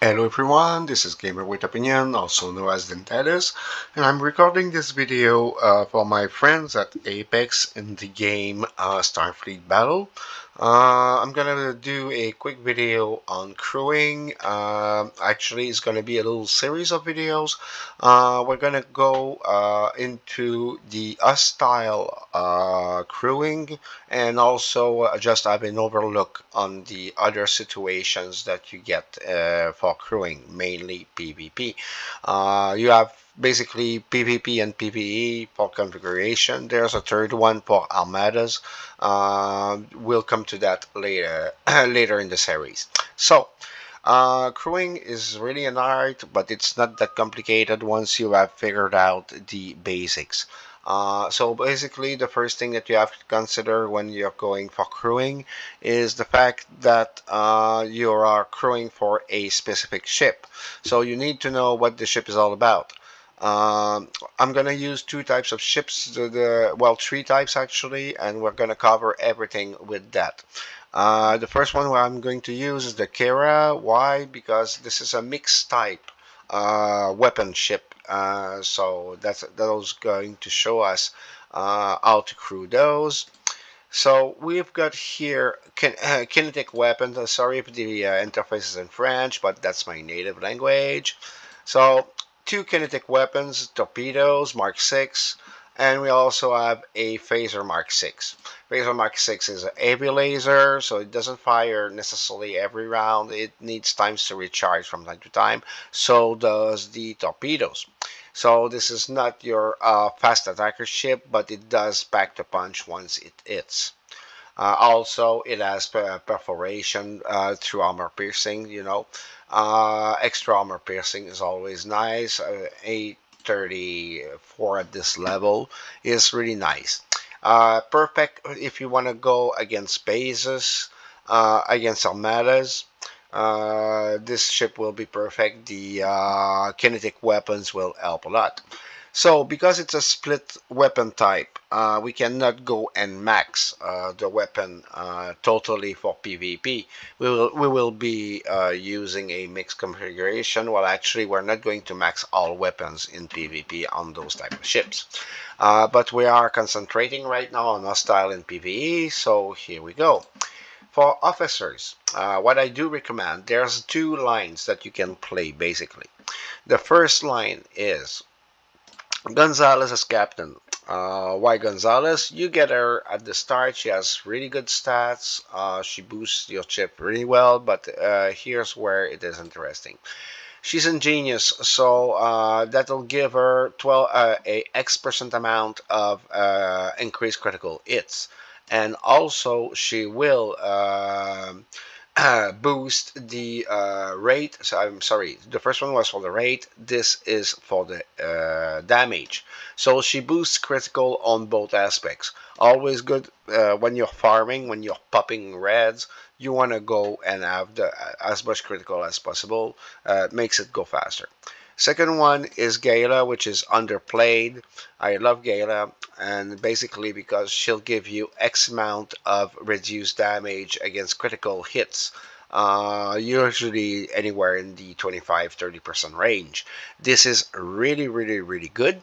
Hello everyone, this is Gamer with Opinion, also known as Dentalis, and I'm recording this video for my friends at Apex in the game Starfleet Battle. I'm gonna do a quick video on crewing. Actually, it's gonna be a little series of videos. We're gonna go into the style crewing, and also just have an overlook on the other situations that you get for crewing, mainly PvP. You have basically PvP and PvE for configuration. There's a third one for armadas. We'll come to that later later in the series. So crewing is really an art, but it's not that complicated once you have figured out the basics. So basically, the first thing that you have to consider when you're going for crewing is the fact that you are crewing for a specific ship. So you need to know what the ship is all about. I'm gonna use two types of ships, well, three types actually, and we're gonna cover everything with that. The first one I'm going to use is the Kara. Why? Because this is a mixed type weapon ship. So that's going to show us how to crew those. So we've got here kinetic weapons. Sorry if the interface is in French, but that's my native language. So two kinetic weapons, torpedoes Mark 6, and we also have a phaser Mark 6. Phaser Mark 6 is a heavy laser, so it doesn't fire necessarily every round. It needs times to recharge from time to time. So does the torpedoes. So this is not your fast attacker ship, but it does pack the punch once it hits. Also, it has perforation through armor piercing. Extra armor piercing is always nice. 834 at this level is really nice. Perfect if you want to go against bases, against armadas. This ship will be perfect. The kinetic weapons will help a lot. So because it's a split weapon type, we cannot go and max the weapon totally for PvP. We will be using a mixed configuration. Well, actually, we're not going to max all weapons in PvP on those type of ships. But we are concentrating right now on hostile and PvE, so here we go. For officers, what I do recommend, there's two lines that you can play basically. The first line is Gonzalez as captain. Why Gonzalez? You get her at the start. She has really good stats. She boosts your ship really well, but here's where it is interesting. She's ingenious, so that'll give her a X% amount of increased critical hits, and also she will boost the rate. So I'm sorry, the first one was for the rate. This is for the damage. So she boosts critical on both aspects. Always good when you're farming, when you're popping reds. You want to go and have as much critical as possible. Makes it go faster. Second one is Gala, which is underplayed. I love Gala, and basically because she'll give you X amount of reduced damage against critical hits. Usually anywhere in the 25-30% range. This is really, really, really good.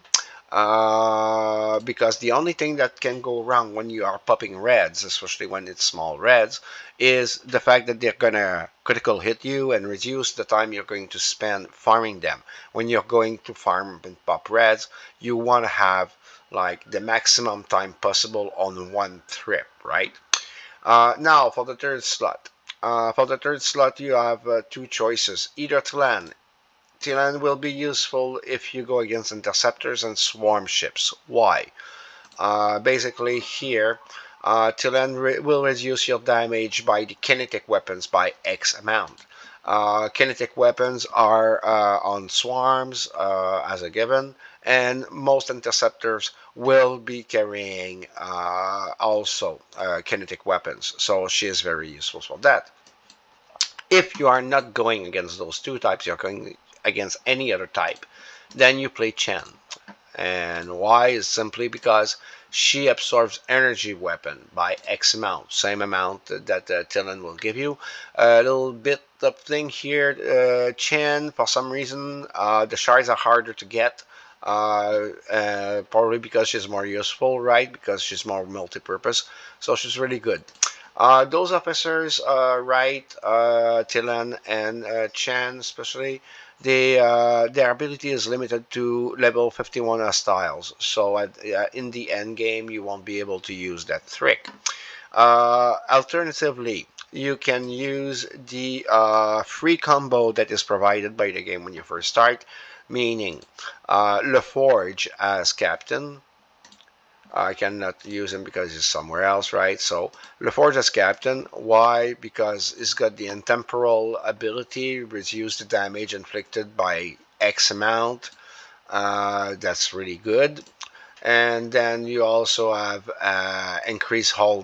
Because the only thing that can go wrong when you are popping reds, especially when it's small reds, is the fact that they're gonna critical hit you and reduce the time you're going to spend farming them. When you're going to farm and pop reds, you want to have like the maximum time possible on one trip, right? Now for the third slot. You have two choices. Either Tlan. Tlan will be useful if you go against interceptors and swarm ships. Why? Basically here, Tilan will reduce your damage by the kinetic weapons by X amount. Kinetic weapons are on swarms as a given, and most interceptors will be carrying also kinetic weapons, so she is very useful for that. If you are not going against those two types, you're going against any other type, then you play Chen. And why is simply because she absorbs energy weapon by X amount, same amount that Tilan will give you. A little bit of thing here, Chen, for some reason, the shards are harder to get. Probably because she's more useful, right? Because she's more multi-purpose, so she's really good. Those officers, right, Tilan and Chan especially, their ability is limited to level 51 styles. So in the end game, you won't be able to use that trick. Alternatively, you can use the free combo that is provided by the game when you first start, meaning LaForge as captain. I cannot use him because he's somewhere else, right? So LaForge as captain. Why? Because he's got the intemporal ability, reduce the damage inflicted by X amount. That's really good. And then you also have increase whole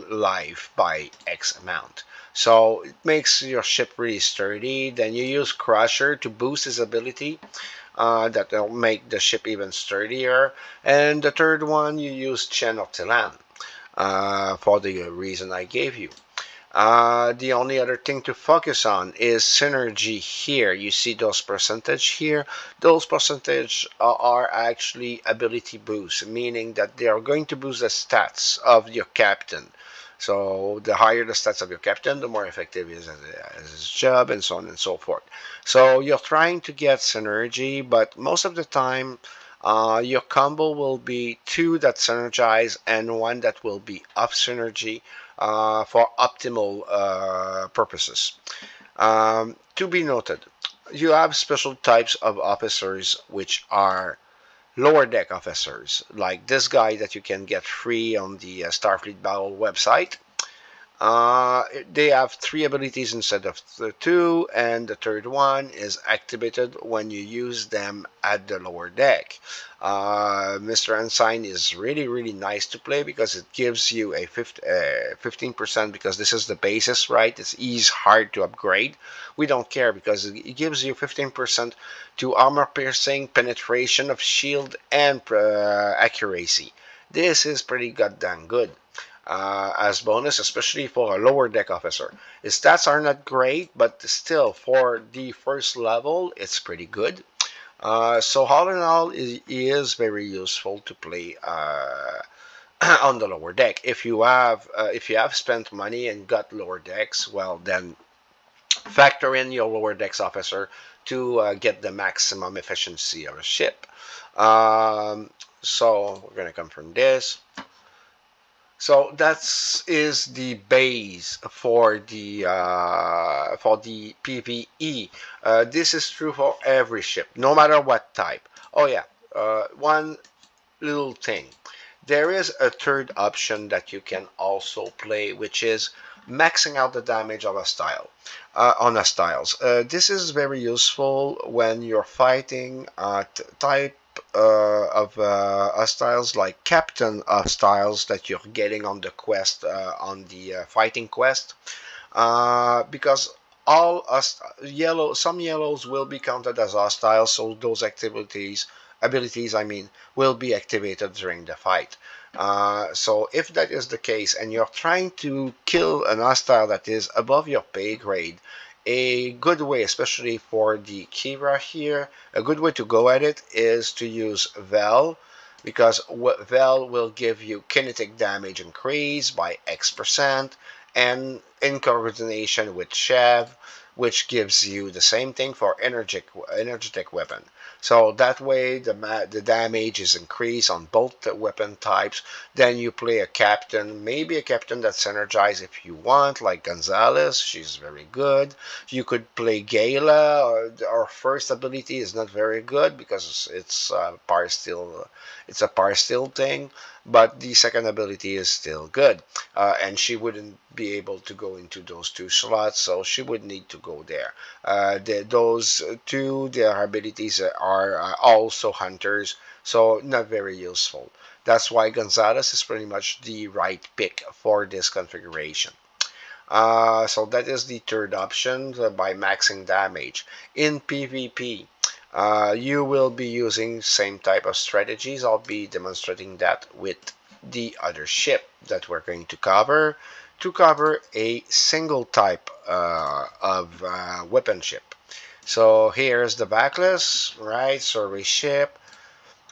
life by X amount. So it makes your ship really sturdy. Then you use Crusher to boost his ability. That will make the ship even sturdier. And the third one, you use Chen or Tilan for the reason I gave you. The only other thing to focus on is synergy here. You see those percentage here. Those percentage are actually ability boosts, meaning that they are going to boost the stats of your captain. So the higher the stats of your captain, the more effective he is at his job, and so on and so forth. So you're trying to get synergy, but most of the time, your combo will be two that synergize and one that will be up synergy for optimal purposes. To be noted, you have special types of officers which are lower deck officers, like this guy that you can get free on the Starfleet Battle website. They have three abilities instead of two, and the third one is activated when you use them at the lower deck. Mr. Ensign is really nice to play because it gives you a 15%, because this is the basis, right? He's hard to upgrade. We don't care because it gives you 15% to armor piercing, penetration of shield, and accuracy. This is pretty goddamn good. As bonus, especially for a lower deck officer. His stats are not great, but still, for the first level, it's pretty good. So all in all, it is very useful to play on the lower deck. If you have spent money and got lower decks, well then factor in your lower decks officer to get the maximum efficiency of a ship. So we're gonna come from this. So that is the base for the PvE. This is true for every ship, no matter what type. Oh yeah, one little thing. There is a third option that you can also play, which is maxing out the damage of a style on a styles. This is very useful when you're fighting type of styles like captain of styles that you're getting on the quest, on the fighting quest, because all some yellows will be counted as hostiles, so those abilities, I mean, will be activated during the fight. So if that is the case and you're trying to kill an hostile that is above your pay grade, a good way, especially for the Kira here, a good way to go at it is to use Vel, because Vel will give you kinetic damage increase by X%, and in coordination with Shev, which gives you the same thing for energetic weapon. So that way the damage is increased on both the weapon types. Then you play a captain, maybe a captain that's energized if you want, like Gonzalez. She's very good. You could play Gala. Our first ability is not very good because it's a power steal thing, but the second ability is still good, and she wouldn't be able to go into those two slots, so she would need to go there. Those two, their abilities are also hunters, so not very useful. That's why Gonzalez is pretty much the right pick for this configuration. So that is the third option, by maxing damage. In PvP, You will be using same type of strategies. I'll be demonstrating that with the other ship that we're going to cover a single type of weapon ship. So here's the backlist, right? Survey ship.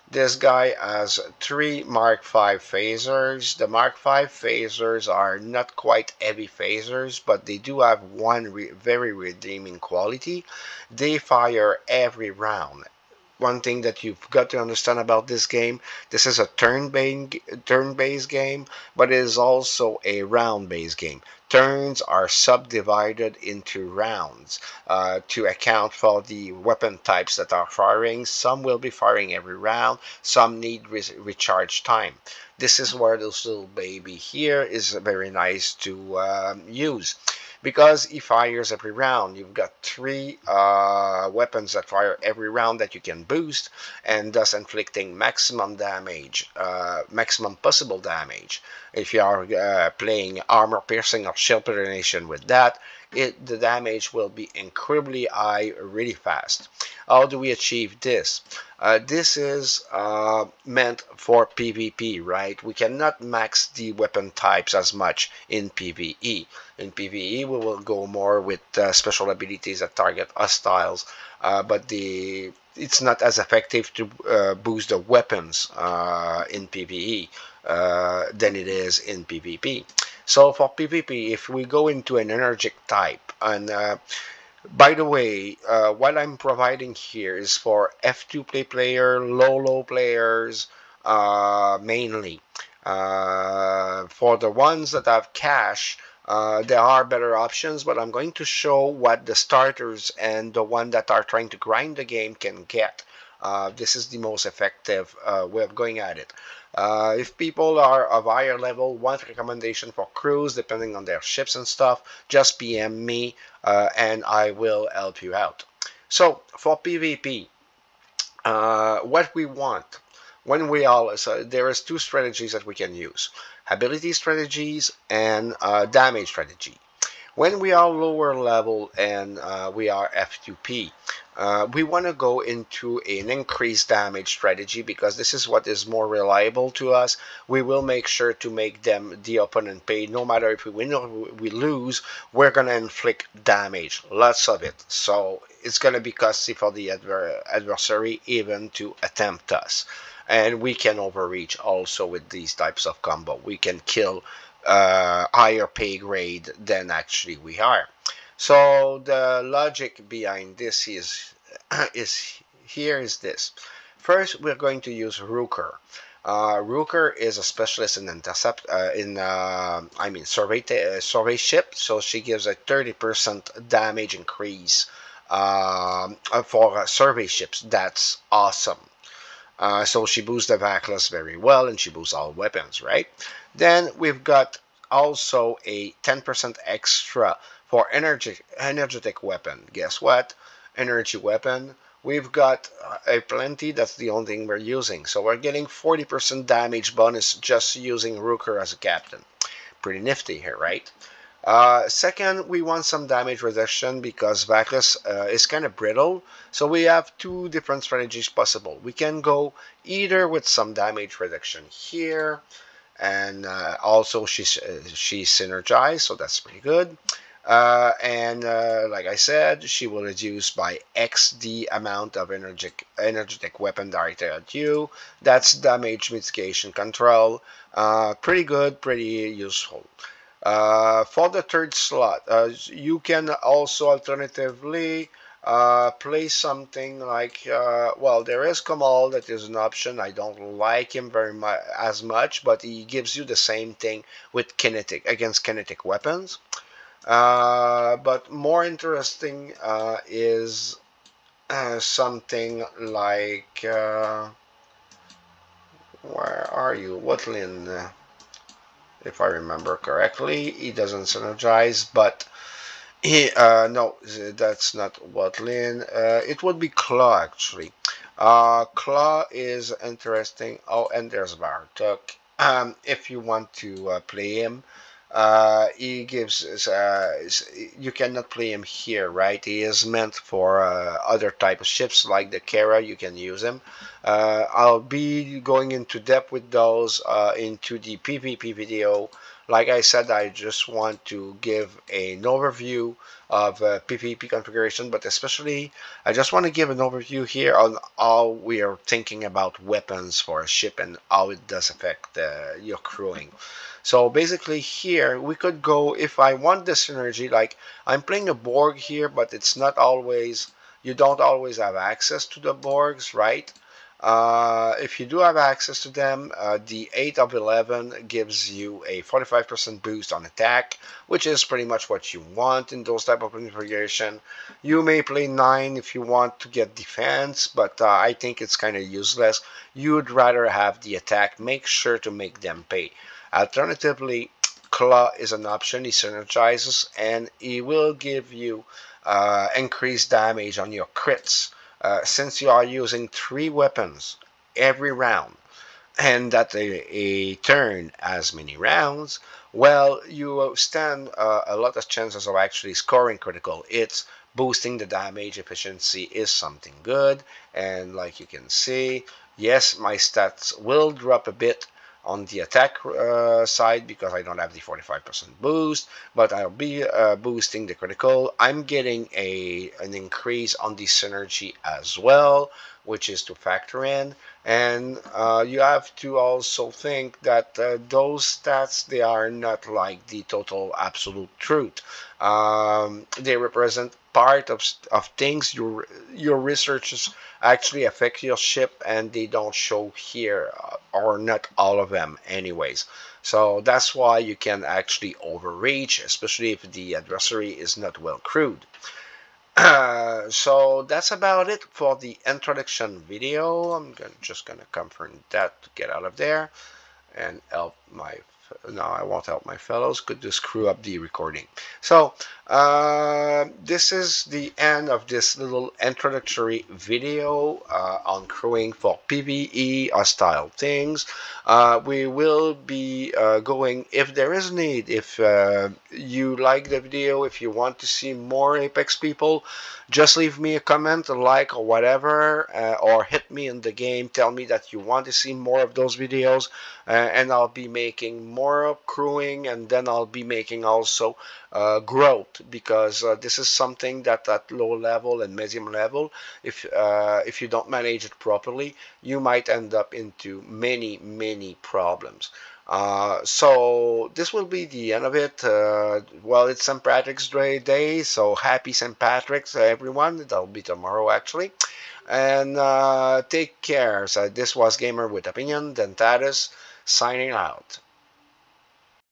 This guy has 3 Mark V phasers. The Mark V phasers are not quite heavy phasers, but they do have one very redeeming quality. They fire every round. One thing that you've got to understand about this game, this is a turn-based game, but it is also a round-based game. Turns are subdivided into rounds to account for the weapon types that are firing. Some will be firing every round, some need recharge time. This is where this little baby here is very nice to use because he fires every round. You've got 3 weapons that fire every round that you can boost, and thus inflicting maximum damage, maximum possible damage. If you are playing armor piercing or shield penetration with that, the damage will be incredibly high really fast. How do we achieve this? This is meant for PvP, right? We cannot max the weapon types as much in PvE. In PvE, we will go more with special abilities that target hostiles, but it's not as effective to boost the weapons in PvE than it is in PvP. So for PvP, if we go into an energetic type, and by the way, what I'm providing here is for F2 player, low players mainly. For the ones that have cash, there are better options, but I'm going to show what the starters and the one that are trying to grind the game can get. This is the most effective way of going at it. If people are of higher level, want recommendation for crews depending on their ships and stuff, just PM me and I will help you out. So for PvP, what we want when we all so there is 2 strategies that we can use: ability strategies and damage strategy. When we are lower level and we are F2P, we want to go into an increased damage strategy because this is what is more reliable to us. We will make sure to make them, the opponent, pay. No matter if we win or we lose, we're going to inflict damage, lots of it. So it's going to be costly for the adversary even to attempt us. And we can overreach also with these types of combo. We can kill higher pay grade than actually we are. So the logic behind this is this. First, we're going to use Rooker. Rooker is a specialist in intercept survey ship, so she gives a 30% damage increase for survey ships. That's awesome. So she boosts the Vaclus very well, and she boosts all weapons, right? Then we've got also a 10% extra for energetic weapon. Guess what? Energy weapon. We've got a plenty. That's the only thing we're using. So we're getting 40% damage bonus just using Rooker as a captain. Pretty nifty here, right? Second, we want some damage reduction because Vaclus is kind of brittle. So we have 2 different strategies possible. We can go either with some damage reduction here, and also she's synergized, so that's pretty good. Like I said, she will reduce by X the amount of energetic weapon directed at you. That's damage mitigation control. Pretty good, pretty useful. For the third slot, you can also alternatively play something like, well, there is Kamal that is an option. I don't like him very much as much, but he gives you the same thing with against kinetic weapons. But more interesting is something like, where are you? Wotlin, if I remember correctly. He doesn't synergize, but no, that's not Wotlin. It would be Claw, actually. Claw is interesting. Oh, and there's Bartok. If you want to play him, He gives you cannot play him here, right? He is meant for other type of ships like the Kara. You can use him. I'll be going into depth with those into the PvP video. Like I said, I just want to give an overview of PvP configuration, but especially I just want to give an overview here on how we are thinking about weapons for a ship and how it does affect your crewing. So basically here we could go, if I want the synergy, like I'm playing a Borg here, but it's not always, you don't always have access to the Borgs, right? If you do have access to them, the 8 of 11 gives you a 45% boost on attack, which is pretty much what you want in those type of configuration. You may play 9 if you want to get defense, but I think it's kind of useless. You'd rather have the attack. Make sure to make them pay. Alternatively, Claw is an option. He synergizes and he will give you increased damage on your crits. Since you are using 3 weapons every round, and that a turn as many rounds, well, you stand a lot of chances of actually scoring critical hits. Boosting the damage efficiency is something good, and like you can see, yes, my stats will drop a bit on the attack side because I don't have the 45% boost, but I'll be boosting the critical. I'm getting an increase on the synergy as well, which is to factor in. And you have to also think that those stats, they are not like the total absolute truth. They represent part of things. Your researches actually affect your ship, and they don't show here, or not all of them anyways. So that's why you can actually overreach, especially if the adversary is not well crewed. So that's about it for the introduction video. Just gonna confirm that to get out of there and help my, no, I won't help my fellows, could just screw up the recording. So this is the end of this little introductory video on crewing for PvE hostile things. We will be going, if there is need, if you like the video, if you want to see more Apex people, just leave me a comment, a like, or whatever, or hit me in the game, tell me that you want to see more of those videos, and I'll be making more of crewing, and then I'll be making also growth, because this is something that at low level and medium level, if you don't manage it properly, you might end up into many problems. So this will be the end of it. Well, it's St. Patrick's Day, so happy St. Patrick's, everyone. That'll be tomorrow, actually. And take care. So this was Gamer with Opinion, Dentatus, signing out.